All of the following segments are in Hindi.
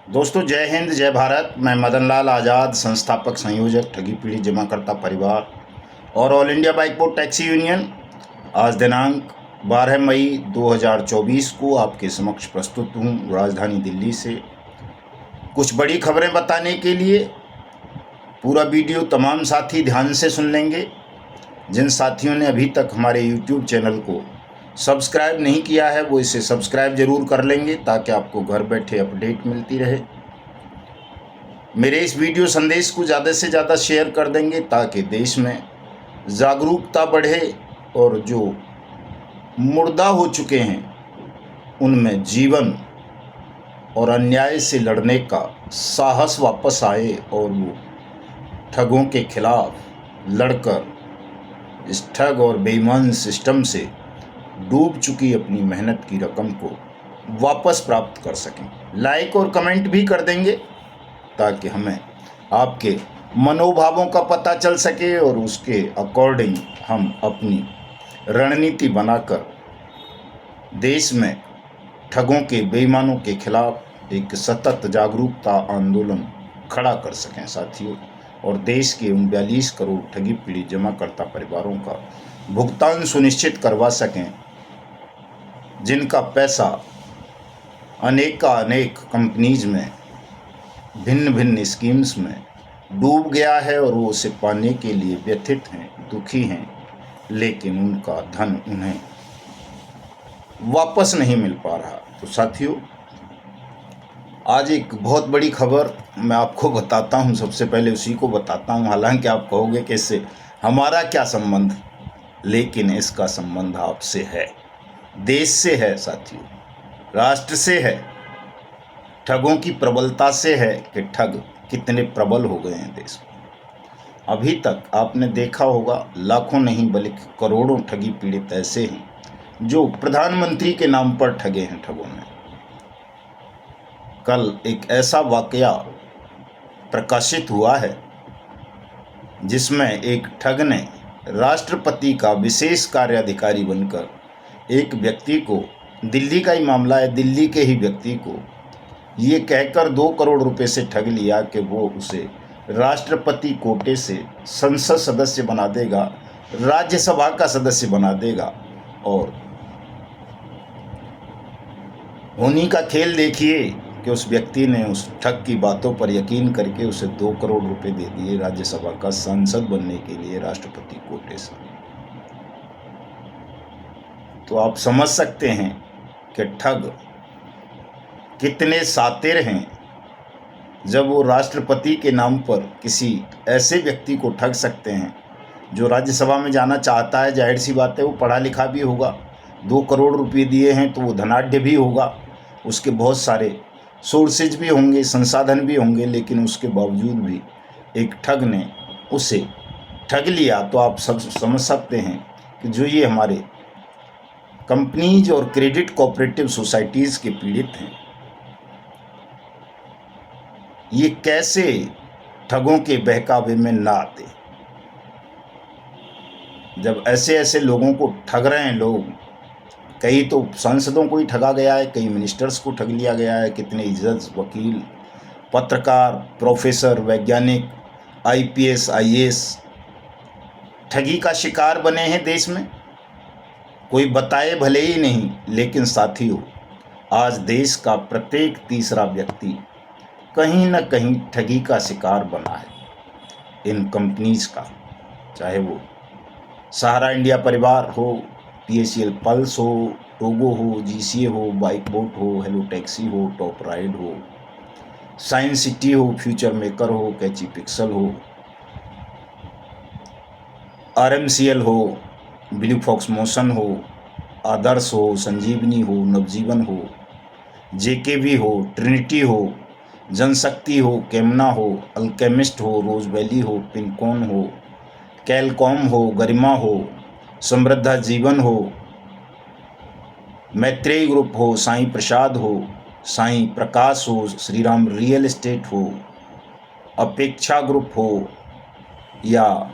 दोस्तों, जय हिंद जय भारत। मैं मदन लाल आज़ाद, संस्थापक संयोजक ठगी पीड़ित जमाकर्ता परिवार और all India bike board taxi union, आज दिनांक 12 मई 2024 को आपके समक्ष प्रस्तुत हूँ राजधानी दिल्ली से कुछ बड़ी खबरें बताने के लिए। पूरा वीडियो तमाम साथी ध्यान से सुन लेंगे। जिन साथियों ने अभी तक हमारे YouTube चैनल को सब्सक्राइब नहीं किया है वो इसे सब्सक्राइब जरूर कर लेंगे ताकि आपको घर बैठे अपडेट मिलती रहे। मेरे इस वीडियो संदेश को ज़्यादा से ज़्यादा शेयर कर देंगे ताकि देश में जागरूकता बढ़े और जो मुर्दा हो चुके हैं उनमें जीवन और अन्याय से लड़ने का साहस वापस आए और वो ठगों के खिलाफ लड़कर इस ठग और बेईमान सिस्टम से डूब चुकी अपनी मेहनत की रकम को वापस प्राप्त कर सकें। लाइक और कमेंट भी कर देंगे ताकि हमें आपके मनोभावों का पता चल सके और उसके अकॉर्डिंग हम अपनी रणनीति बनाकर देश में ठगों के बेईमानों के खिलाफ एक सतत जागरूकता आंदोलन खड़ा कर सकें साथियों, और देश के उन 42 करोड़ ठगी पीड़ित जमाकर्ता परिवारों का भुगतान सुनिश्चित करवा सकें जिनका पैसा अनेक कंपनीज में भिन्न भिन्न स्कीम्स में डूब गया है और वो उसे पाने के लिए व्यथित हैं, दुखी हैं, लेकिन उनका धन उन्हें वापस नहीं मिल पा रहा। तो साथियों, आज एक बहुत बड़ी खबर मैं आपको बताता हूं। सबसे पहले उसी को बताता हूं। हालांकि आप कहोगे कि इससे हमारा क्या संबंध, लेकिन इसका संबंध आपसे है, देश से है साथियों, राष्ट्र से है, ठगों की प्रबलता से है कि ठग कितने प्रबल हो गए हैं देश में। अभी तक आपने देखा होगा लाखों नहीं बल्कि करोड़ों ठगी पीड़ित ऐसे हैं जो प्रधानमंत्री के नाम पर ठगे हैं ठगों ने। कल एक ऐसा वाकया प्रकाशित हुआ है जिसमें एक ठग ने राष्ट्रपति का विशेष कार्याधिकारी बनकर एक व्यक्ति को, दिल्ली का ही मामला है, दिल्ली के ही व्यक्ति को ये कहकर 2 करोड़ रुपए से ठग लिया कि वो उसे राष्ट्रपति कोटे से संसद सदस्य बना देगा, राज्यसभा का सदस्य बना देगा। और होनी का खेल देखिए कि उस व्यक्ति ने उस ठग की बातों पर यकीन करके उसे 2 करोड़ रुपए दे दिए राज्यसभा का सांसद बनने के लिए राष्ट्रपति कोटे से। तो आप समझ सकते हैं कि ठग कितने शातिर हैं जब वो राष्ट्रपति के नाम पर किसी ऐसे व्यक्ति को ठग सकते हैं जो राज्यसभा में जाना चाहता है। जाहिर सी बात है वो पढ़ा लिखा भी होगा, 2 करोड़ रुपये दिए हैं तो वो धनाढ्य भी होगा, उसके बहुत सारे सोर्सेज भी होंगे, संसाधन भी होंगे, लेकिन उसके बावजूद भी एक ठग ने उसे ठग लिया। तो आप सब समझ सकते हैं कि जो ये हमारे कंपनीज और क्रेडिट कोऑपरेटिव सोसाइटीज़ के पीड़ित हैं, ये कैसे ठगों के बहकावे में ना आते। जब ऐसे ऐसे लोगों को ठग रहे हैं लोग, कई तो सांसदों को ही ठगा गया है, कई मिनिस्टर्स को ठग लिया गया है, कितने जज, वकील, पत्रकार, प्रोफेसर, वैज्ञानिक, IPS IAS ठगी का शिकार बने हैं देश में। कोई बताए भले ही नहीं, लेकिन साथियों आज देश का प्रत्येक तीसरा व्यक्ति कहीं न कहीं ठगी का शिकार बना है इन कंपनीज का। चाहे वो सहारा इंडिया परिवार हो, PACL पल्स हो, टोगो हो, GCA हो, बाइक बोट हो, हेलो टैक्सी हो, टॉप राइड हो, साइंस सिटी हो, फ्यूचर मेकर हो, कैची पिक्सल हो, RMCL हो, ब्लू फॉक्स मोशन हो, आदर्श हो, संजीवनी हो, नवजीवन हो, JKV हो, ट्रिनिटी हो, जनशक्ति हो, केमना हो, अल्केमिस्ट हो, रोज वैली हो, पिनकॉन हो, कैलकॉम हो, गरिमा हो, समृद्धा जीवन हो, मैत्रेय ग्रुप हो, साईं प्रसाद हो, साईं प्रकाश हो, श्रीराम रियल एस्टेट हो, अपेक्षा ग्रुप हो, या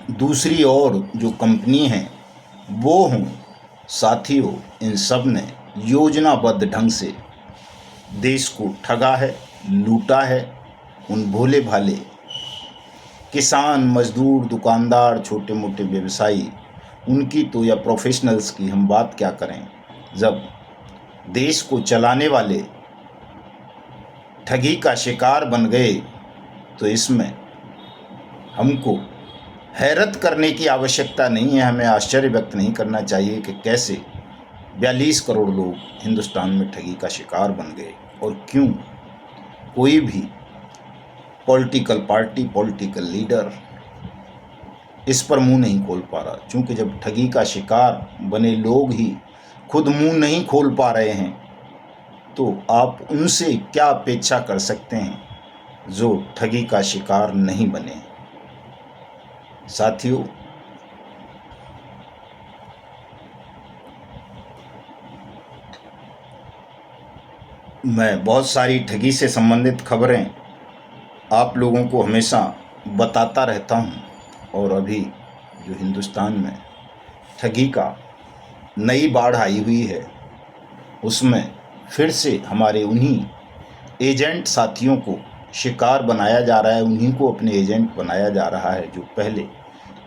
दूसरी और जो कंपनी हैं वो हों। साथियों इन सब ने योजनाबद्ध ढंग से देश को ठगा है, लूटा है। उन भोले भाले किसान, मजदूर, दुकानदार, छोटे मोटे व्यवसायी, उनकी तो या प्रोफेशनल्स की हम बात क्या करें, जब देश को चलाने वाले ठगी का शिकार बन गए तो इसमें हमको हैरत करने की आवश्यकता नहीं है। हमें आश्चर्य व्यक्त नहीं करना चाहिए कि कैसे 42 करोड़ लोग हिंदुस्तान में ठगी का शिकार बन गए और क्यों कोई भी पॉलिटिकल पार्टी, पॉलिटिकल लीडर इस पर मुंह नहीं खोल पा रहा। क्योंकि जब ठगी का शिकार बने लोग ही खुद मुंह नहीं खोल पा रहे हैं तो आप उनसे क्या अपेक्षा कर सकते हैं जो ठगी का शिकार नहीं बने। साथियों, मैं बहुत सारी ठगी से संबंधित खबरें आप लोगों को हमेशा बताता रहता हूं और अभी जो हिंदुस्तान में ठगी का नई बाढ़ आई हुई है उसमें फिर से हमारे उन्हीं एजेंट साथियों को शिकार बनाया जा रहा है, उन्हीं को अपने एजेंट बनाया जा रहा है जो पहले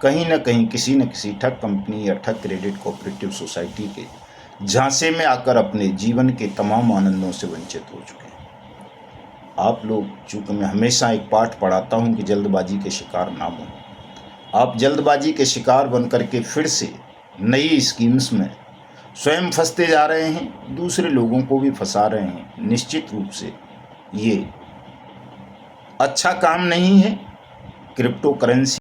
कहीं न कहीं किसी न किसी ठग कंपनी या ठग क्रेडिट कोऑपरेटिव सोसाइटी के झांसे में आकर अपने जीवन के तमाम आनंदों से वंचित हो चुके हैं। आप लोग, चूँकि मैं हमेशा एक पाठ पढ़ाता हूं कि जल्दबाजी के शिकार ना बनो। आप जल्दबाजी के शिकार बन करके फिर से नई स्कीम्स में स्वयं फंसते जा रहे हैं, दूसरे लोगों को भी फंसा रहे हैं। निश्चित रूप से ये अच्छा काम नहीं है। Crypto currency